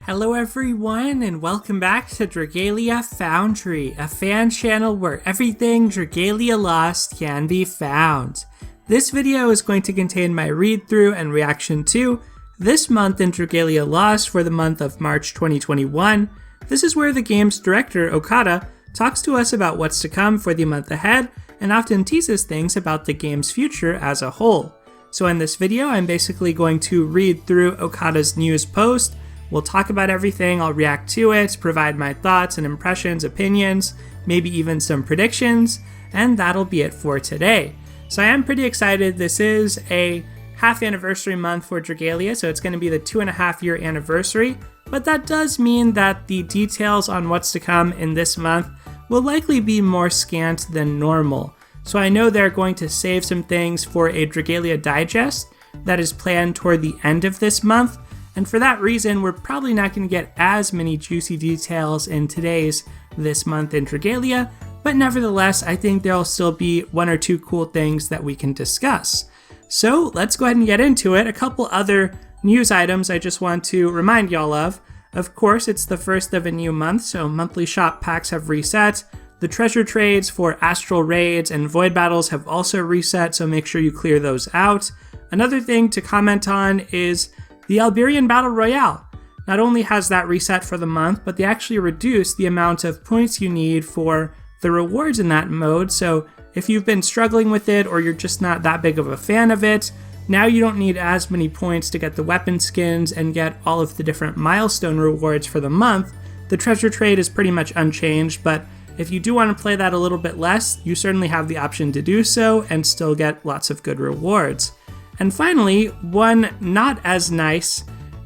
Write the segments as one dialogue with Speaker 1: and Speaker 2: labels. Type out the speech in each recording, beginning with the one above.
Speaker 1: Hello everyone, and welcome back to Dragalia Foundry, a fan channel where everything Dragalia Lost can be found. This video is going to contain my read-through and reaction to This Month in Dragalia Lost for the month of March 2021. This is where the game's director, Okada, talks to us about what's to come for the month ahead, and often teases things about the game's future as a whole. So in this video, I'm basically going to read through Okada's news post. We'll talk about everything, I'll react to it, provide my thoughts and impressions, opinions, maybe even some predictions, and that'll be it for today. So I am pretty excited. This is a half anniversary month for Dragalia, so it's going to be the 2.5 year anniversary, but that does mean that the details on what's to come in this month will likely be more scant than normal. So I know they're going to save some things for a Dragalia Digest that is planned toward the end of this month. And for that reason, we're probably not going to get as many juicy details in today's This Month in Dragalia, but nevertheless, I think there'll still be one or two cool things that we can discuss. So let's go ahead and get into it. A couple other news items I just want to remind y'all of. Of course, it's the first of a new month, so monthly shop packs have reset. The treasure trades for Astral Raids and Void Battles have also reset, so make sure you clear those out. Another thing to comment on is the Alberian Battle Royale. Not only has that reset for the month, but they actually reduced the amount of points you need for the rewards in that mode, so if you've been struggling with it or you're just not that big of a fan of it, now you don't need as many points to get the weapon skins and get all of the different milestone rewards for the month. The treasure trade is pretty much unchanged, but if you do want to play that a little bit less, you certainly have the option to do so and still get lots of good rewards. And finally, one not as nice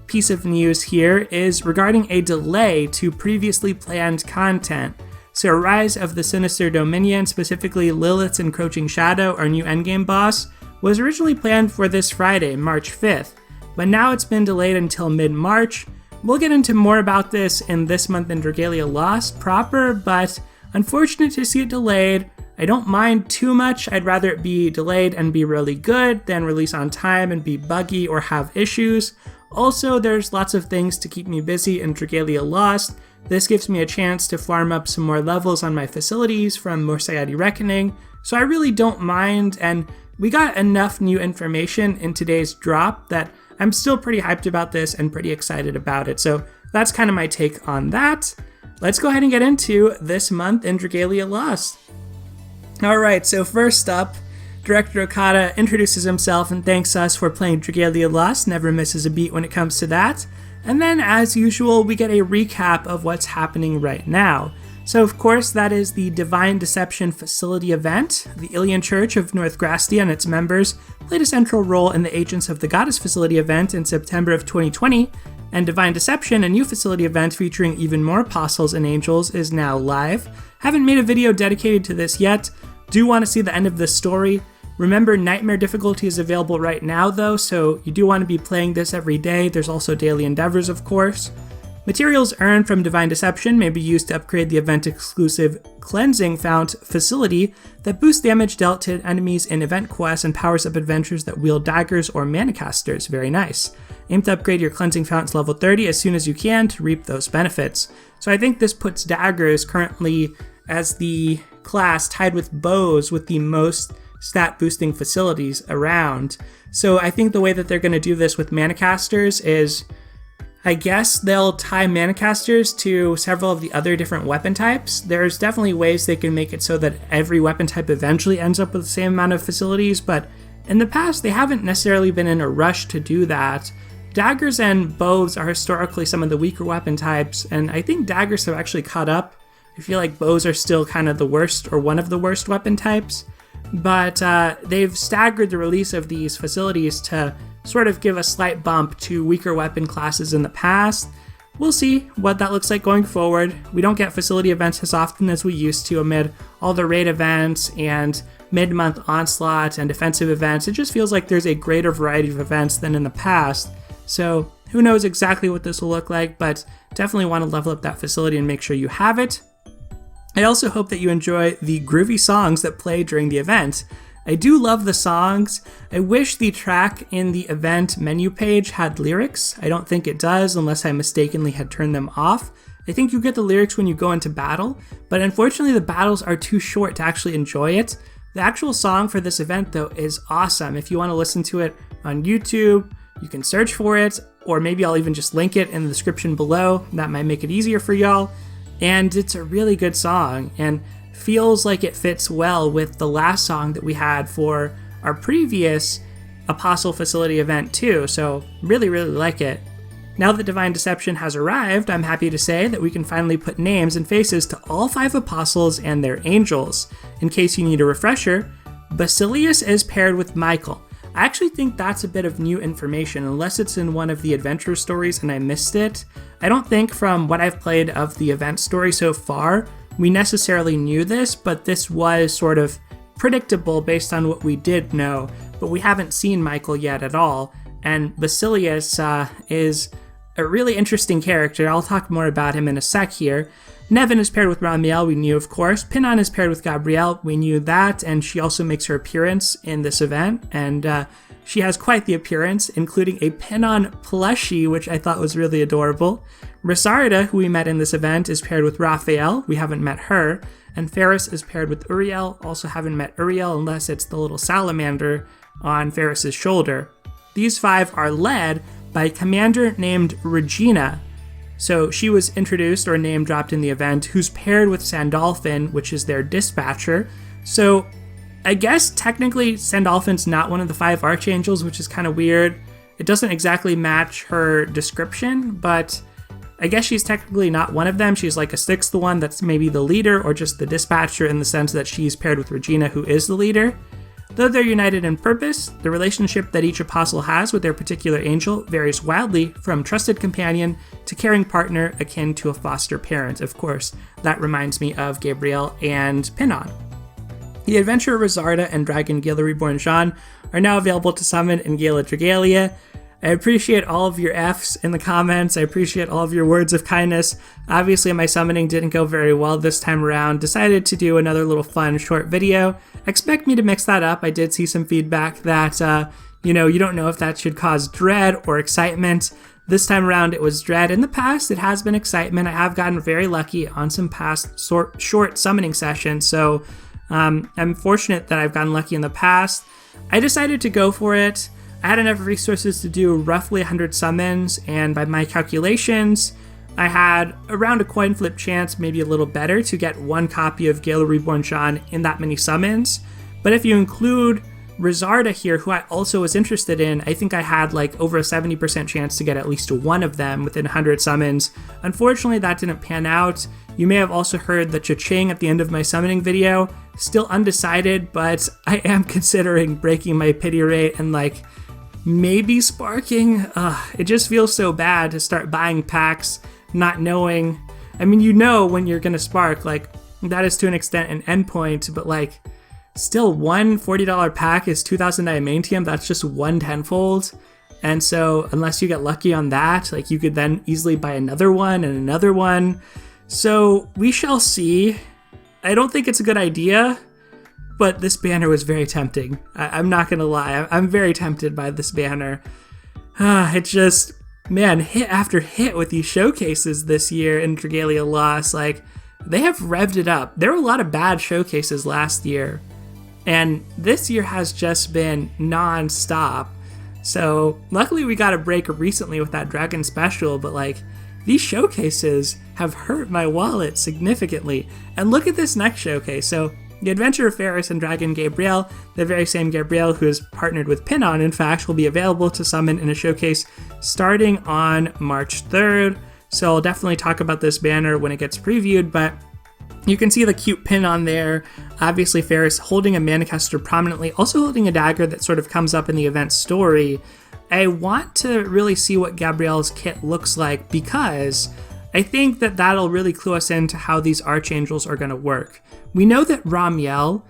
Speaker 1: piece of news here is regarding a delay to previously planned content. So Rise of the Sinister Dominion, specifically Lilith's Encroaching Shadow, our new endgame boss, was originally planned for this Friday, March 5th, but now it's been delayed until mid-March. We'll get into more about this in This Month in Dragalia Lost proper, but unfortunate to see it delayed. I don't mind too much. I'd rather it be delayed and be really good than release on time and be buggy or have issues. Also, there's lots of things to keep me busy in Dragalia Lost. This gives me a chance to farm up some more levels on my facilities from Morsiati Reckoning, so I really don't mind, and we got enough new information in today's drop that I'm still pretty hyped about this and pretty excited about it. So that's kind of my take on that. Let's go ahead and get into This Month in Dragalia Lost. Alright, so first up, Director Okada introduces himself and thanks us for playing Dragalia Lost, never misses a beat when it comes to that. And then, as usual, we get a recap of what's happening right now. So of course, that is the Divine Deception Facility event. The Ilian Church of North Grastia and its members played a central role in the Agents of the Goddess Facility event in September of 2020, and Divine Deception, a new facility event featuring even more apostles and angels, is now live. Haven't made a video dedicated to this yet. Do want to see the end of this story. Remember, Nightmare difficulty is available right now though, so you do want to be playing this every day. There's also daily endeavors, of course. Materials earned from Divine Deception may be used to upgrade the event-exclusive Cleansing Fount facility that boosts damage dealt to enemies in event quests and powers up adventures that wield daggers or manacasters. Very nice. Aim to upgrade your Cleansing Founts level 30 as soon as you can to reap those benefits. So I think this puts daggers currently as the class tied with bows with the most stat boosting facilities around. So I think the way that they're going to do this with manacasters is, I guess they'll tie manacasters to several of the other different weapon types. There's definitely ways they can make it so that every weapon type eventually ends up with the same amount of facilities, but in the past they haven't necessarily been in a rush to do that. Daggers and bows are historically some of the weaker weapon types, and I think daggers have actually caught up. I feel like bows are still kind of the worst or one of the worst weapon types, but they've staggered the release of these facilities to sort of give a slight bump to weaker weapon classes in the past. We'll see what that looks like going forward. We don't get facility events as often as we used to amid all the raid events and mid-month onslaught and defensive events. It just feels like there's a greater variety of events than in the past. So who knows exactly what this will look like, but definitely want to level up that facility and make sure you have it. I also hope that you enjoy the groovy songs that play during the event. I do love the songs. I wish the track in the event menu page had lyrics. I don't think it does unless I mistakenly had turned them off. I think you get the lyrics when you go into battle, but unfortunately the battles are too short to actually enjoy it. The actual song for this event though is awesome. If you want to listen to it on YouTube, you can search for it, or maybe I'll even just link it in the description below. That might make it easier for y'all. And it's a really good song and feels like it fits well with the last song that we had for our previous Apostle Facility event too. So really like it. Now that Divine Deception has arrived, I'm happy to say that we can finally put names and faces to all 5 apostles and their angels. In case you need a refresher, Basilius is paired with Michael. I actually think that's a bit of new information, unless it's in one of the adventure stories and I missed it. I don't think from what I've played of the event story so far, we necessarily knew this, but this was sort of predictable based on what we did know, but we haven't seen Michael yet at all. And Basilius is a really interesting character. I'll talk more about him in a sec here. Nevin is paired with Ramiel, we knew of course. Pinon is paired with Gabrielle, we knew that, and she also makes her appearance in this event, and she has quite the appearance, including a Pinon plushie, which I thought was really adorable. Rosarda, who we met in this event, is paired with Raphael, we haven't met her, and Ferris is paired with Uriel, also haven't met Uriel unless it's the little salamander on Ferris's shoulder. These 5 are led by a commander named Regina. So she was introduced or name dropped in the event, who's paired with Sandalphon, which is their dispatcher. So I guess technically Sandalphon's not one of the 5 archangels, which is kind of weird. It doesn't exactly match her description, but I guess she's technically not one of them. She's like a 6th one that's maybe the leader or just the dispatcher in the sense that she's paired with Regina, who is the leader. Though they're united in purpose, the relationship that each apostle has with their particular angel varies wildly from trusted companion to caring partner akin to a foster parent. Of course, that reminds me of Gabrielle and Pinon. The adventurer Rosarda and dragon Gala Reborn Jean are now available to summon in Gala Dragalia. I appreciate all of your Fs in the comments. I appreciate all of your words of kindness. Obviously, my summoning didn't go very well this time around. Decided to do another little fun short video. Expect me to mix that up. I did see some feedback that, you don't know if that should cause dread or excitement. This time around, it was dread. In the past, it has been excitement. I have gotten very lucky on some past short summoning sessions, so I'm fortunate that I've gotten lucky in the past. I decided to go for it. I had enough resources to do roughly 100 summons, and by my calculations, I had around a coin flip chance, maybe a little better, to get 1 copy of Gala Reborn Jean in that many summons. But if you include Rosarda here, who I also was interested in, I think I had like over a 70% chance to get at least 1 of them within 100 summons. Unfortunately, that didn't pan out. You may have also heard the cha-ching at the end of my summoning video. Still undecided, but I am considering breaking my pity rate and like maybe sparking. It just feels so bad to start buying packs not knowing. I mean, when you're gonna spark, like that is to an extent an endpoint, but like still one $40 pack is 2,000 diamantium. That's just 1 tenfold. And so unless you get lucky on that, like you could then easily buy another one and another one. So we shall see. I don't think it's a good idea, but this banner was very tempting. I'm not gonna lie, I'm very tempted by this banner. It just, man, hit after hit with these showcases this year in Dragalia Lost. Like, they have revved it up. There were a lot of bad showcases last year, and this year has just been non-stop. So luckily we got a break recently with that Dragon Special, but like, these showcases have hurt my wallet significantly. And look at this next showcase. So the Adventurer Ferris and Dragon Gabrielle, the very same Gabrielle who is partnered with Pinon, in fact, will be available to summon in a showcase starting on March 3rd. So I'll definitely talk about this banner when it gets previewed, but you can see the cute pin on there. Obviously Ferris holding a Manicaster prominently, also holding a dagger that sort of comes up in the event story. I want to really see what Gabrielle's kit looks like because I think that that'll really clue us into how these archangels are going to work. We know that Ramiel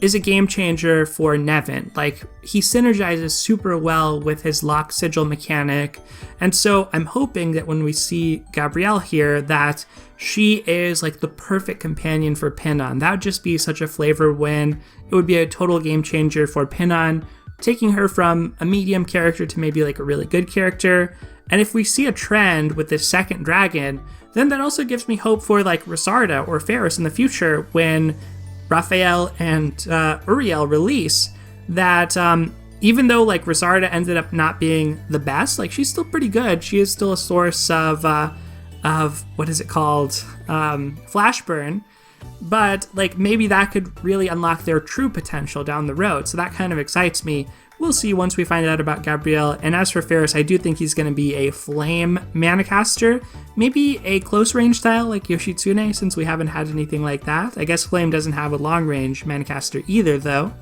Speaker 1: is a game changer for Nevin. Like, he synergizes super well with his lock sigil mechanic, and so I'm hoping that when we see Gabrielle here, that she is like the perfect companion for Pinon. That would just be such a flavor win. It would be a total game changer for Pinon, taking her from a medium character to maybe like a really good character. And if we see a trend with this second dragon, then that also gives me hope for like Rosarda or Ferris in the future when Raphael and Uriel release, that even though like Rosarda ended up not being the best, like she's still pretty good. She is still a source of what is it called? Flashburn. But like maybe that could really unlock their true potential down the road. So that kind of excites me. We'll see once we find out about Gabrielle. And as for Ferris, I do think he's going to be a flame mana caster. Maybe a close range style like Yoshitsune, since we haven't had anything like that. I guess flame doesn't have a long range mana caster either, though.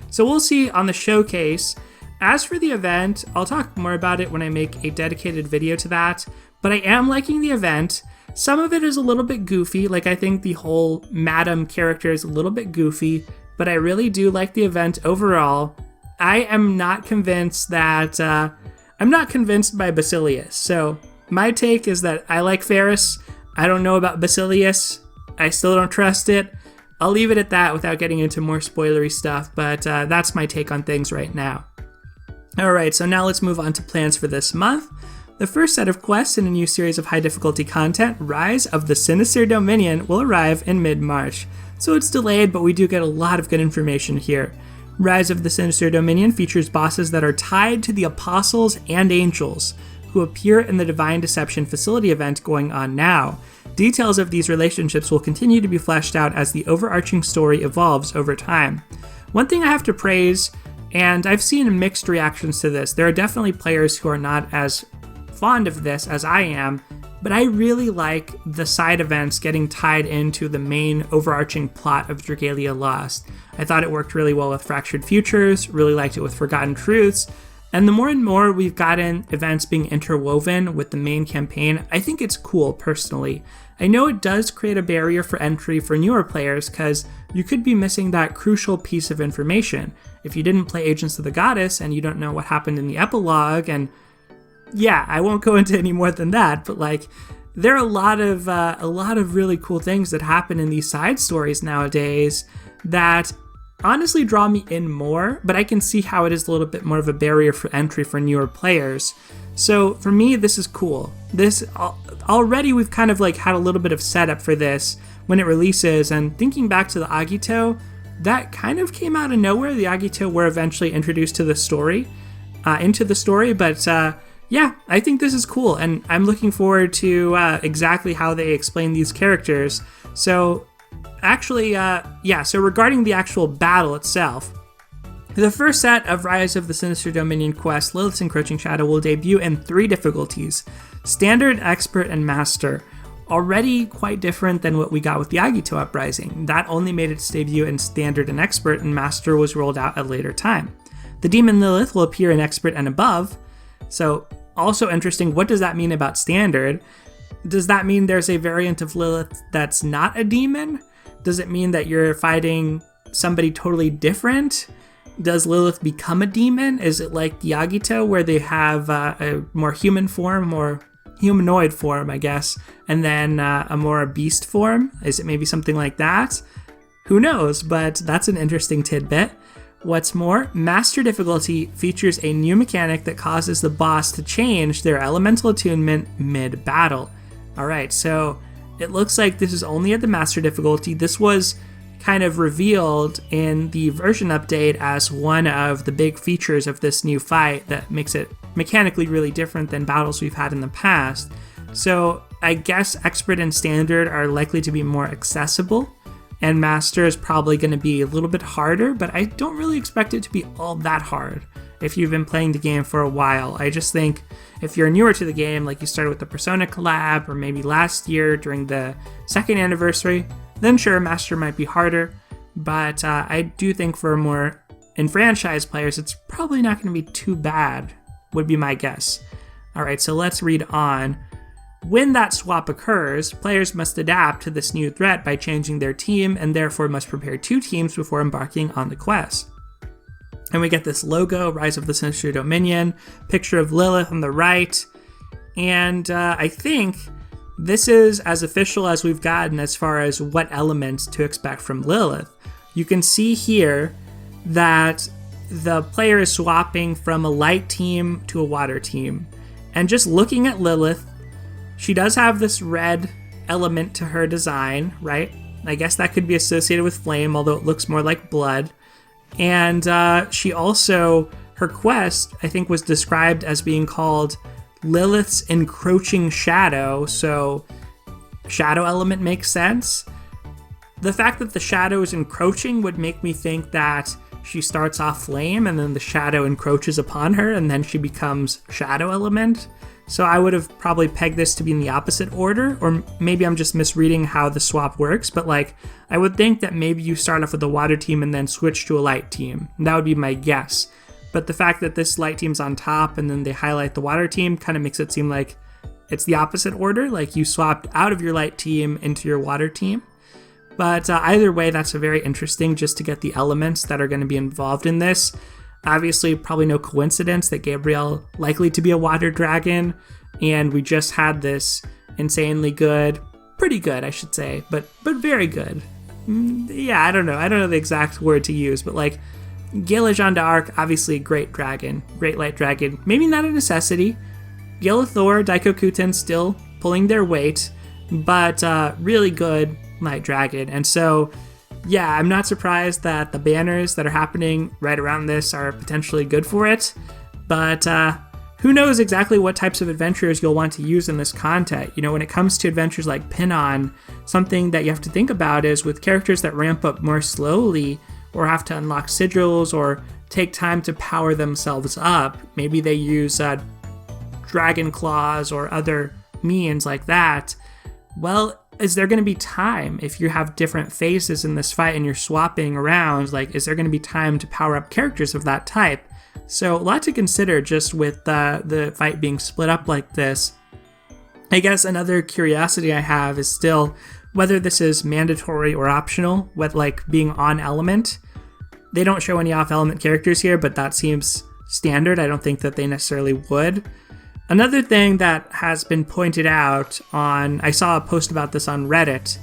Speaker 1: So we'll see on the showcase. As for the event, I'll talk more about it when I make a dedicated video to that. But I am liking the event. Some of it is a little bit goofy. Like, I think the whole Madam character is a little bit goofy. But I really do like the event overall. I am not convinced that, I'm not convinced by Basilius. So my take is that I like Ferris. I don't know about Basilius. I still don't trust it. I'll leave it at that without getting into more spoilery stuff, but that's my take on things right now. Alright, so now let's move on to plans for this month. The first set of quests in a new series of high difficulty content, Rise of the Sinister Dominion, will arrive in mid-March. So it's delayed, but we do get a lot of good information here. Rise of the Sinister Dominion features bosses that are tied to the Apostles and Angels, who appear in the Divine Deception Facility event going on now. Details of these relationships will continue to be fleshed out as the overarching story evolves over time. One thing I have to praise, and I've seen mixed reactions to this, there are definitely players who are not as fond of this as I am, but I really like the side events getting tied into the main overarching plot of Dragalia Lost. I thought it worked really well with Fractured Futures, really liked it with Forgotten Truths, and the more and more we've gotten events being interwoven with the main campaign, I think it's cool personally. I know it does create a barrier for entry for newer players because you could be missing that crucial piece of information. If you didn't play Agents of the Goddess and you don't know what happened in the epilogue, and yeah, I won't go into any more than that, but like, there are a lot of really cool things that happen in these side stories nowadays that honestly draw me in more, but I can see how it is a little bit more of a barrier for entry for newer players. So for me, this is cool. This already we've kind of like had a little bit of setup for this when it releases, and thinking back to the Agito, that kind of came out of nowhere. The Agito were eventually introduced to the story, but yeah, I think this is cool, and I'm looking forward to exactly how they explain these characters. So actually, so regarding the actual battle itself, the first set of Rise of the Sinister Dominion quest, Lilith's Encroaching Shadow, will debut in 3 difficulties, Standard, Expert, and Master. Already quite different than what we got with the Agito Uprising. That only made its debut in Standard and Expert, and Master was rolled out at a later time. The Demon Lilith will appear in Expert and above, so also interesting, what does that mean about Standard? Does that mean there's a variant of Lilith that's not a demon? Does it mean that you're fighting somebody totally different? Does Lilith become a demon? Is it like the Agito where they have a more human form, more humanoid form, I guess, and then a more beast form? Is it maybe something like that? Who knows, but that's an interesting tidbit. What's more, Master Difficulty features a new mechanic that causes the boss to change their elemental attunement mid-battle. Alright, so it looks like this is only at the Master Difficulty. This was kind of revealed in the version update as one of the big features of this new fight that makes it mechanically really different than battles we've had in the past. So I guess Expert and Standard are likely to be more accessible, and Master is probably going to be a little bit harder, but I don't really expect it to be all that hard if you've been playing the game for a while. I just think if you're newer to the game, like you started with the Persona collab, or maybe last year during the 2nd anniversary, then sure, Master might be harder, but I do think for more enfranchised players, it's probably not going to be too bad, would be my guess. Alright, so let's read on. When that swap occurs, players must adapt to this new threat by changing their team and therefore must prepare 2 teams before embarking on the quest. And we get this logo, Rise of the Sinister Dominion, picture of Lilith on the right, and I think this is as official as we've gotten as far as what elements to expect from Lilith. You can see here that the player is swapping from a light team to a water team. And just looking at Lilith, she does have this red element to her design, right? I guess that could be associated with flame, although it looks more like blood. And she also, her quest, I think, was described as being called Lilith's Encroaching Shadow, so shadow element makes sense. The fact that the shadow is encroaching would make me think that she starts off flame and then the shadow encroaches upon her and then she becomes shadow element. So I would have probably pegged this to be in the opposite order, or maybe I'm just misreading how the swap works, but like I would think that maybe you start off with a water team and then switch to a light team. That would be my guess. But the fact that this light team's on top and then they highlight the water team kind of makes it seem like it's the opposite order, like you swapped out of your light team into your water team. But either way, that's very interesting just to get the elements that are going to be involved in this. Obviously, probably no coincidence that Gabrielle likely to be a water dragon, and we just had this insanely good, pretty good, I should say, but very good. Yeah, I don't know the exact word to use, but like Gala Jeanne d'Arc, obviously great dragon, great light dragon. Maybe not a necessity. Gilithor, Daikokuten still pulling their weight, but really good light dragon. And so, yeah, I'm not surprised that the banners that are happening right around this are potentially good for it, but who knows exactly what types of adventures you'll want to use in this content. You know, when it comes to adventures like Pin-On, something that you have to think about is with characters that ramp up more slowly or have to unlock sigils or take time to power themselves up, maybe they use dragon claws or other means like that. Well, is there going to be time if you have different phases in this fight and you're swapping around? Like, is there going to be time to power up characters of that type? So a lot to consider just with the fight being split up like this. I guess another curiosity I have is still whether this is mandatory or optional, with like being on element. They don't show any off element characters here, but that seems standard. I don't think that they necessarily would. Another thing that has been pointed out I saw a post about this on Reddit,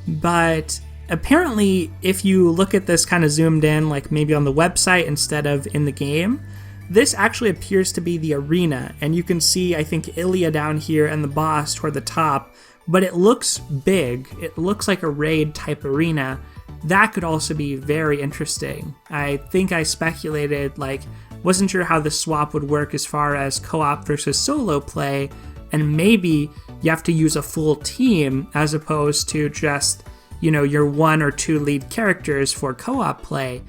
Speaker 1: but apparently if you look at this kind of zoomed in, like maybe on the website instead of in the game, this actually appears to be the arena, and you can see, I think, Ilya down here and the boss toward the top, but it looks big. It looks like a raid type arena. That could also be very interesting. I think I speculated, wasn't sure how the swap would work as far as co-op versus solo play, and maybe you have to use a full team as opposed to just, your 1 or 2 lead characters for co-op play.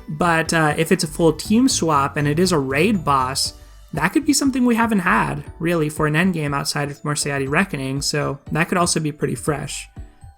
Speaker 1: But if it's a full team swap and it is a raid boss, that could be something we haven't had, really, for an endgame outside of Morsiati Reckoning, so that could also be pretty fresh.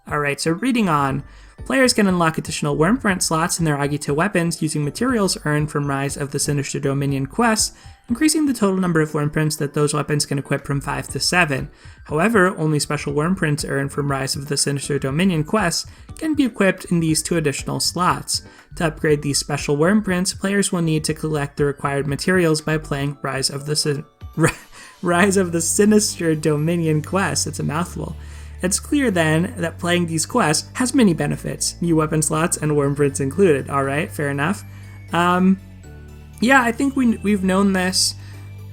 Speaker 1: Alright, so reading on. Players can unlock additional Wormprint slots in their Agito weapons using materials earned from Rise of the Sinister Dominion quests, increasing the total number of Wormprints that those weapons can equip from 5 to 7. However, only special Wormprints earned from Rise of the Sinister Dominion quests can be equipped in these 2 additional slots. To upgrade these special Wormprints, players will need to collect the required materials by playing Rise of the Sinister Dominion quest. It's a mouthful. It's clear then that playing these quests has many benefits, new weapon slots and Wormprints included. Alright, fair enough. Yeah, I think we've known this.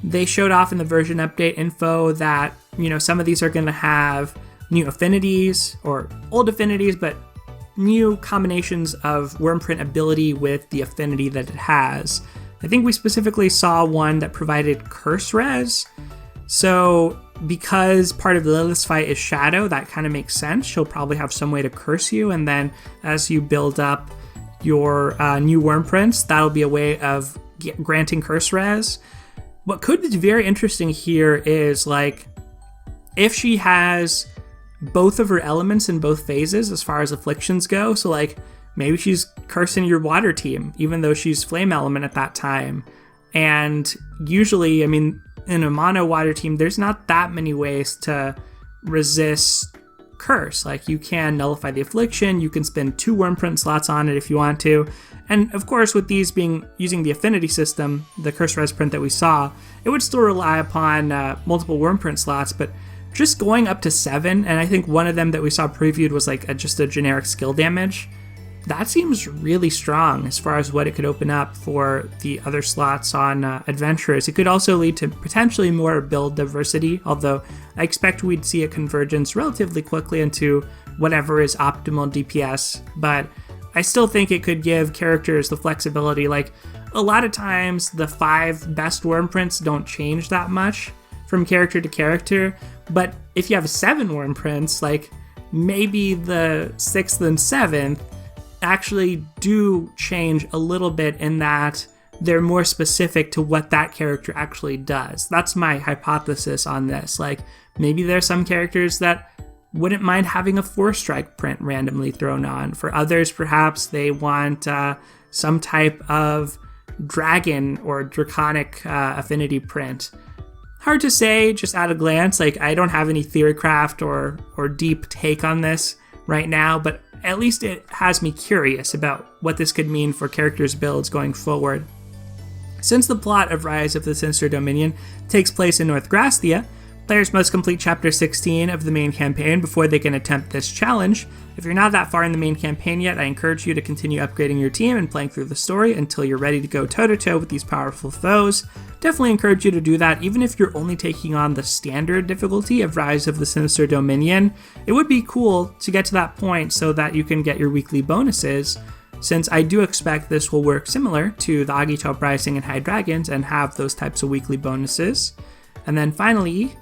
Speaker 1: They showed off in the version update info that, some of these are going to have new affinities, or old affinities, but new combinations of Wormprint ability with the affinity that it has. I think we specifically saw one that provided curse res, so because part of Lilith's fight is Shadow, that kind of makes sense. She'll probably have some way to curse you, and then as you build up your new Wormprints, that'll be a way of granting curse res. What could be very interesting here is, if she has both of her elements in both phases as far as afflictions go, so maybe she's cursing your water team, even though she's flame element at that time. And usually, in a mono water team, there's not that many ways to resist curse. Like, you can nullify the affliction, you can spend 2 Wormprint slots on it if you want to. And of course, with these using the affinity system, the curse res print that we saw, it would still rely upon multiple Wormprint slots, but just going up to 7, and I think one of them that we saw previewed was like just a generic skill damage. That seems really strong as far as what it could open up for the other slots on adventurers. It could also lead to potentially more build diversity, although I expect we'd see a convergence relatively quickly into whatever is optimal DPS, but I still think it could give characters the flexibility. Like, a lot of times the 5 best Wormprints don't change that much from character to character, but if you have 7 Wormprints, like, maybe the 6th and 7th actually do change a little bit in that they're more specific to what that character actually does. That's my hypothesis on this. Like, maybe there's some characters that wouldn't mind having a 4-strike print randomly thrown on. For others, perhaps they want some type of dragon or draconic affinity print. Hard to say just at a glance. Like, I don't have any theorycraft or deep take on this right now, but at least it has me curious about what this could mean for characters' builds going forward. Since the plot of Rise of the Sinister Dominion takes place in North Grastia, players must complete Chapter 16 of the main campaign before they can attempt this challenge. If you're not that far in the main campaign yet, I encourage you to continue upgrading your team and playing through the story until you're ready to go toe-to-toe with these powerful foes. Definitely encourage you to do that, even if you're only taking on the standard difficulty of Rise of the Sinister Dominion. It would be cool to get to that point so that you can get your weekly bonuses, since I do expect this will work similar to the Agito Uprising and High Dragons and have those types of weekly bonuses. And then finally,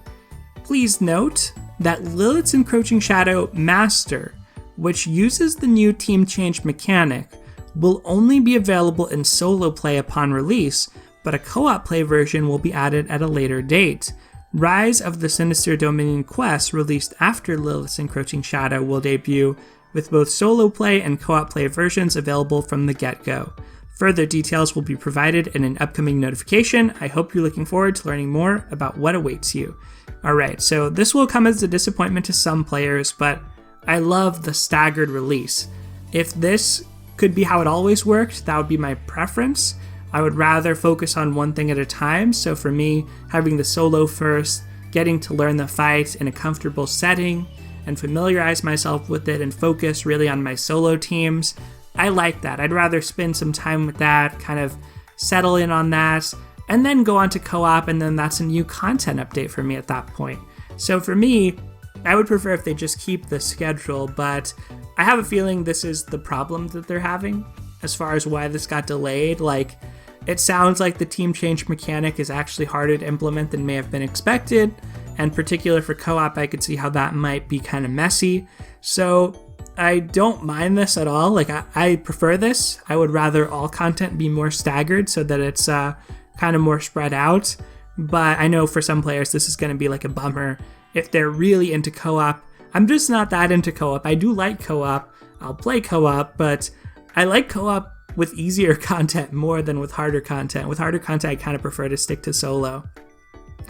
Speaker 1: please note that Lilith's Encroaching Shadow Master, which uses the new team change mechanic, will only be available in solo play upon release, but a co-op play version will be added at a later date. Rise of the Sinister Dominion quests released after Lilith's Encroaching Shadow will debut, with both solo play and co-op play versions available from the get-go. Further details will be provided in an upcoming notification. I hope you're looking forward to learning more about what awaits you. Alright, so this will come as a disappointment to some players, but I love the staggered release. If this could be how it always worked, that would be my preference. I would rather focus on one thing at a time, so for me, having the solo first, getting to learn the fight in a comfortable setting, and familiarize myself with it and focus really on my solo teams, I like that. I'd rather spend some time with that, kind of settle in on that, and then go on to co-op, and then that's a new content update for me at that point. So for me, I would prefer if they just keep the schedule, but I have a feeling this is the problem that they're having as far as why this got delayed. Like, it sounds like the team change mechanic is actually harder to implement than may have been expected, and particular for co-op, I could see how that might be kind of messy. So I don't mind this at all. Like, I prefer this. I would rather all content be more staggered so that it's kind of more spread out. But I know for some players this is going to be like a bummer if they're really into co-op. I'm just not that into co-op. I do like co-op. I'll play co-op, but I like co-op with easier content more than with harder content. With harder content, I kind of prefer to stick to solo.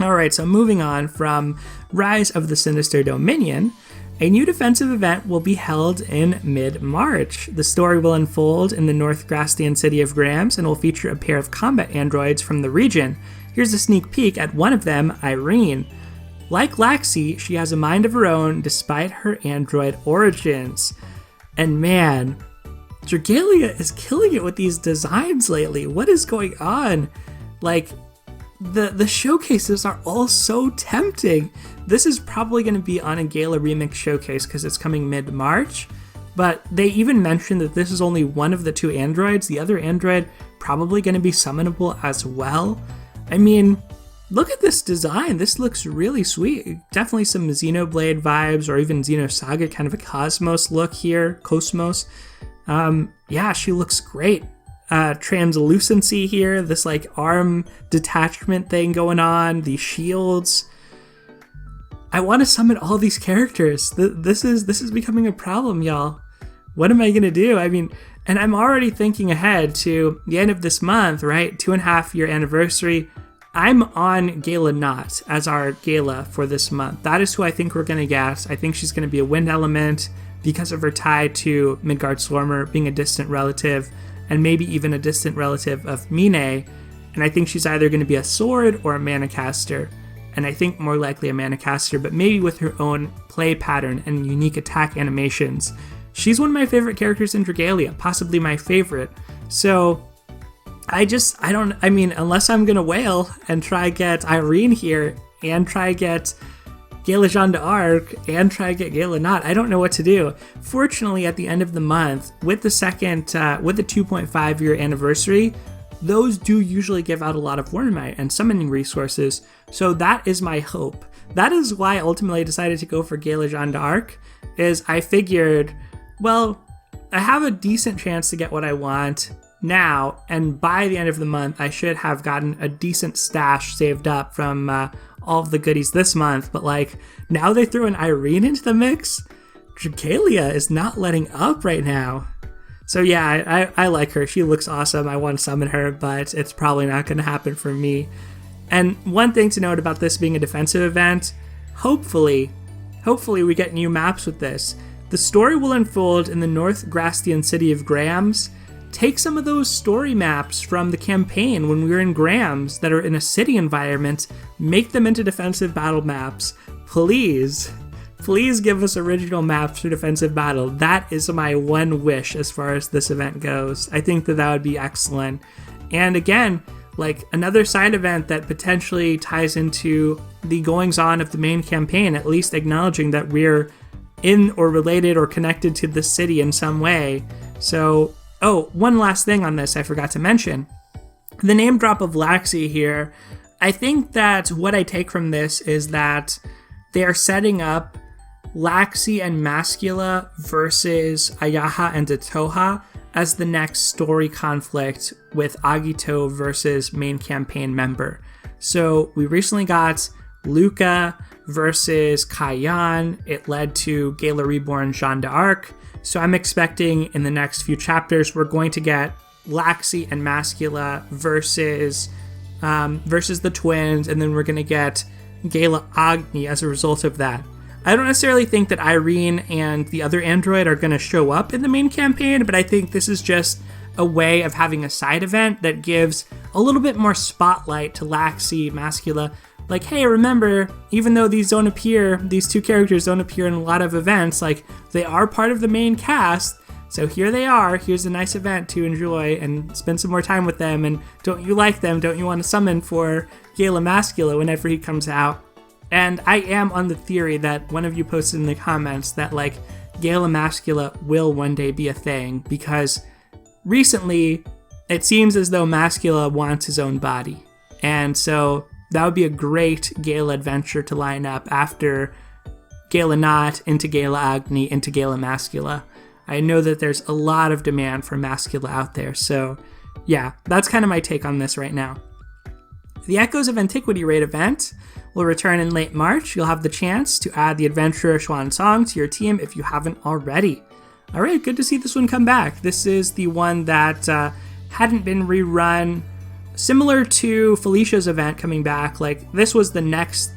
Speaker 1: Alright, so moving on from Rise of the Sinister Dominion, a new defensive event will be held in mid-March. The story will unfold in the North Grastian city of Grams and will feature a pair of combat androids from the region. Here's a sneak peek at one of them, Irene. Like Laxi, she has a mind of her own despite her android origins. And man, Dragalia is killing it with these designs lately. What is going on? Like, the showcases are all so tempting. This is probably going to be on a Gala Remix showcase because it's coming mid-March, but they even mentioned that this is only one of the 2 androids. The other android probably going to be summonable as well. I mean, look at this design. This looks really sweet. Definitely some Xenoblade vibes, or even Xenosaga, kind of a Cosmos look here. Cosmos. Yeah, she looks great. Translucency here, this like arm detachment thing going on, the shields. I want to summon all these characters. This is becoming a problem, y'all. What am I gonna do? I mean, and I'm already thinking ahead to the end of this month, right? 2.5-year anniversary. I'm on Gala Knot as our Gala for this month. That is who I think we're going to get. I think she's going to be a wind element because of her tie to Midgard Stormer being a distant relative, and maybe even a distant relative of Mine. And I think she's either going to be a sword or a mana caster. And I think more likely a mana caster, but maybe with her own play pattern and unique attack animations. She's one of my favorite characters in Dragalia, possibly my favorite. So unless I'm going to whale and try get Irene here and try get Gala Jeanne d'Arc and try get Gala Knot, I don't know what to do. Fortunately, at the end of the month, with the 2.5 year anniversary, those do usually give out a lot of Warmight and summoning resources, so that is my hope. That is why ultimately I decided to go for Gala Jeanne d'Arc, is I figured, well, I have a decent chance to get what I want now, and by the end of the month, I should have gotten a decent stash saved up from all of the goodies this month, but now they throw an Irene into the mix? Dragalia is not letting up right now. So yeah, I like her. She looks awesome. I want to summon her, but it's probably not going to happen for me. And one thing to note about this being a defensive event, hopefully we get new maps with this. The story will unfold in the North Grastian city of Grams. Take some of those story maps from the campaign when we were in Grams that are in a city environment, make them into defensive battle maps. Please give us original maps for defensive battle. That is my one wish as far as this event goes. I think that would be excellent. And again, another side event that potentially ties into the goings on of the main campaign, at least acknowledging that we're in or related or connected to the city in some way. So, one last thing on this I forgot to mention. The name drop of Laxi here, I think that what I take from this is that they are setting up Laxi and Mascula versus Ayaha and Datoha as the next story conflict with Agito versus main campaign member. So we recently got Luca versus Kayan. It led to Gala Reborn Jeanne d'Arc. So I'm expecting in the next few chapters we're going to get Laxi and Mascula versus the twins, and then we're going to get Gala Agni as a result of that. I don't necessarily think that Irene and the other android are going to show up in the main campaign, but I think this is just a way of having a side event that gives a little bit more spotlight to Laxi, Mascula. Hey, remember, even though these two characters don't appear in a lot of events, they are part of the main cast, so here they are, here's a nice event to enjoy and spend some more time with them, and don't you like them, don't you want to summon for Gala Mascula whenever he comes out? And I am on the theory that one of you posted in the comments that Gala Mascula will one day be a thing, because recently it seems as though Mascula wants his own body, and so that would be a great Gala adventure to line up after Gala Knot into Gala Agni into Gala Mascula. I know that there's a lot of demand for Mascula out there, so yeah, that's kind of my take on this right now. The Echoes of Antiquity raid event will return in late March. You'll have the chance to add the Adventurer Xuan Song to your team if you haven't already. Alright, good to see this one come back. This is the one that hadn't been rerun. Similar to Felicia's event coming back, this was the next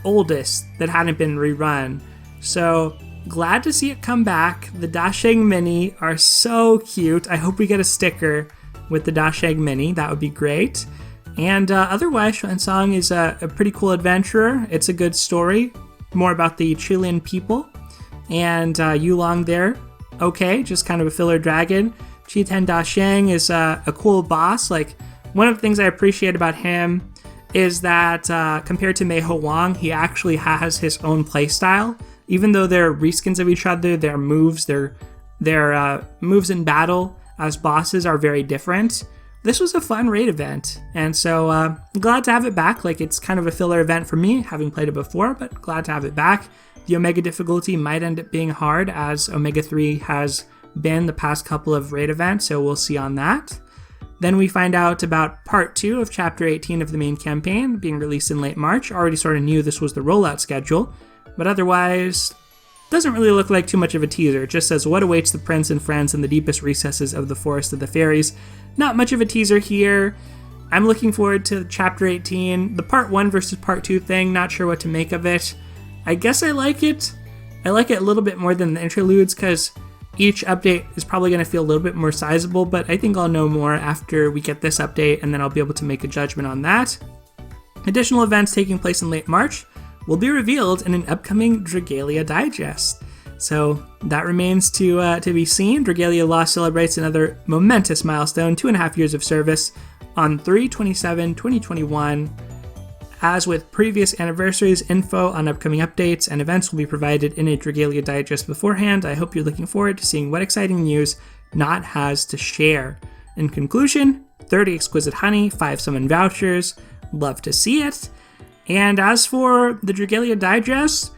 Speaker 1: oldest that hadn't been rerun. So glad to see it come back. The Dasheng Mini are so cute. I hope we get a sticker with the Dasheng Mini. That would be great. And otherwise, Xuan Song is a pretty cool adventurer. It's a good story, more about the Chilean people. And Yulong there, okay, just kind of a filler dragon. Chiten Dasheng is a cool boss. One of the things I appreciate about him is that compared to Mei Ho Wang, he actually has his own playstyle. Even though they're reskins of each other, their moves in battle as bosses are very different. This was a fun raid event, and so I'm glad to have it back. It's kind of a filler event for me, having played it before, but glad to have it back. The Omega difficulty might end up being hard, as Omega 3 has been the past couple of raid events, so we'll see on that. Then we find out about part 2 of chapter 18 of the main campaign being released in late March. Already sort of knew this was the rollout schedule, but otherwise doesn't really look like too much of a teaser. It just says what awaits the prince and friends in the deepest recesses of the Forest of the Fairies. Not much of a teaser here. I'm looking forward to Chapter 18. The Part 1 versus Part 2 thing, not sure what to make of it. I guess I like it. I like it a little bit more than the interludes because each update is probably going to feel a little bit more sizable, but I think I'll know more after we get this update, and then I'll be able to make a judgment on that. Additional events taking place in late March will be revealed in an upcoming Dragalia Digest. So that remains to be seen. Dragalia Lost celebrates another momentous milestone, 2.5 years of service on 3/27/2021. As with previous anniversaries, info on upcoming updates and events will be provided in a Dragalia Digest beforehand. I hope you're looking forward to seeing what exciting news Knot has to share. In conclusion, 30 exquisite honey, 5 summon vouchers. Love to see it. And as for the Dragalia Digest,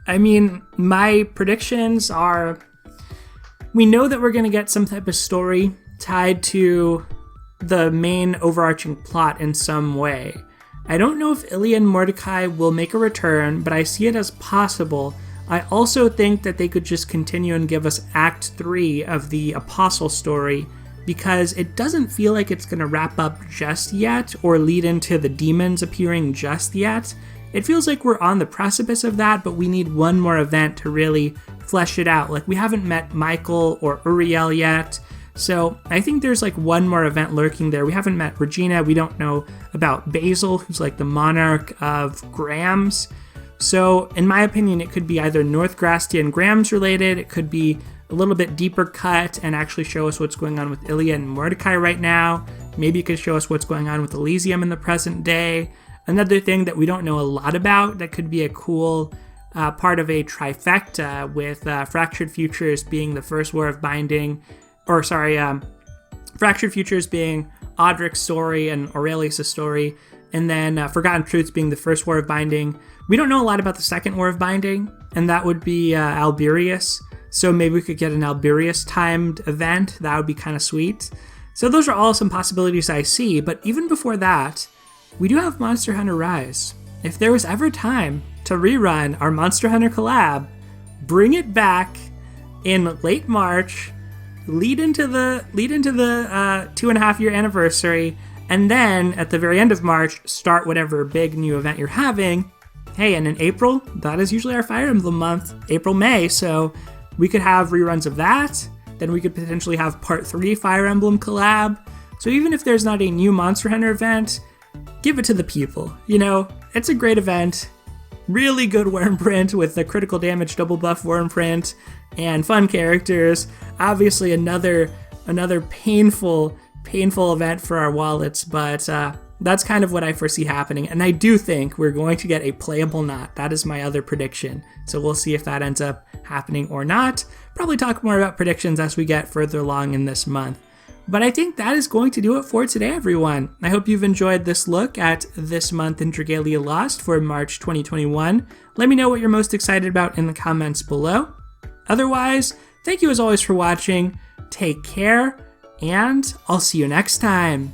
Speaker 1: I mean, my predictions are, we know that we're going to get some type of story tied to the main overarching plot in some way. I don't know if Ilya and Mordecai will make a return, but I see it as possible. I also think that they could just continue and give us Act 3 of the Apostle story, because it doesn't feel like it's going to wrap up just yet or lead into the demons appearing just yet. It feels like we're on the precipice of that, but we need one more event to really flesh it out. Like, we haven't met Michael or Uriel yet, so I think there's like one more event lurking there. We haven't met Regina. We don't know about Basil, who's like the monarch of Grams. So in my opinion, it could be either North Grastia and Grams related. It could be a little bit deeper cut and actually show us what's going on with Ilya and Mordecai right now. Maybe it could show us what's going on with Elysium in the present day. Another thing that we don't know a lot about that could be a cool part of a trifecta with Fractured Futures being the first War of Binding, Fractured Futures being Audric's story and Aurelius' story, and then Forgotten Truths being the first War of Binding. We don't know a lot about the second War of Binding, and that would be Alberius. So maybe we could get an Alberius timed event. That would be kind of sweet. So those are all some possibilities I see, but even before that, we do have Monster Hunter Rise. If there was ever time to rerun our Monster Hunter collab, bring it back in late March, lead into the 2.5 year anniversary, and then at the very end of March, start whatever big new event you're having. Hey, and in April, that is usually our Fire Emblem month, April, May, so we could have reruns of that. Then we could potentially have Part 3 Fire Emblem collab. So even if there's not a new Monster Hunter event, give it to the people. You know, it's a great event. Really good worm print with the critical damage double buff worm print and fun characters. Obviously another painful event for our wallets, but that's kind of what I foresee happening. And I do think we're going to get a playable Knot. That is my other prediction. So we'll see if that ends up happening or not. Probably talk more about predictions as we get further along in this month. But I think that is going to do it for today, everyone. I hope you've enjoyed this look at this month in Dragalia Lost for March 2021. Let me know what you're most excited about in the comments below. Otherwise, thank you as always for watching. Take care, and I'll see you next time.